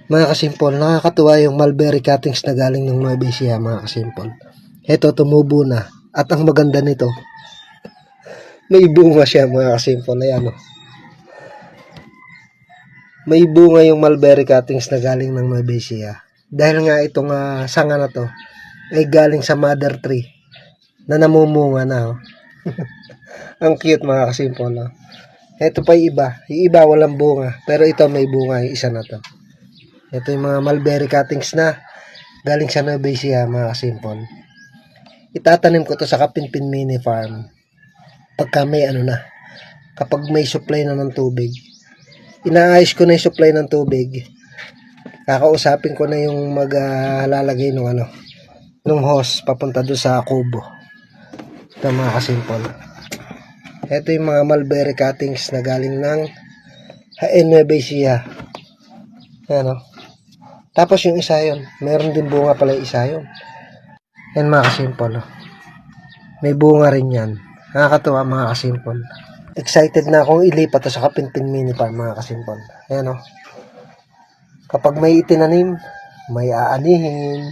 Mga kasimpol, nakakatuwa yung mulberry cuttings na galing ng Nueva Ecija, mga kasimpol. Ito, tumubo na. At ang maganda nito, may bunga siya, mga kasimpol. Ayan, oh. May bunga yung mulberry cuttings na galing ng Nueva Ecija. Dahil nga itong sanga na to ay galing sa mother tree na namumunga na. Oh. Ang cute, mga kasimpol. Oh. Ito pa yung iba. Yung iba walang bunga. Pero ito may bunga, yung isa na to. Ito yung mga mulberry cuttings na galing sa Nueva Ecija, mga kasimpol. Itatanim ko to sa Kapinpin Mini Farm. Pagka may kapag may supply na ng tubig. Inaayos ko na yung supply ng tubig. Kakausapin ko na yung maglalagay nung hose papunta doon sa kubo. Ito, mga kasimpol. Ito yung mga mulberry cuttings na galing ng Nueva Ecija. Ayan, oh. Tapos yung isa yun, meron din bunga pala yung isa yun. Yan, mga kasimpol. Oh. May bunga rin yan. Nakakatuwa, mga kasimpol. Excited na akong ilipat sa Kapinpin Mini Farm, mga kasimpol. Ayan, oh. Kapag may itinanim, may aanihin.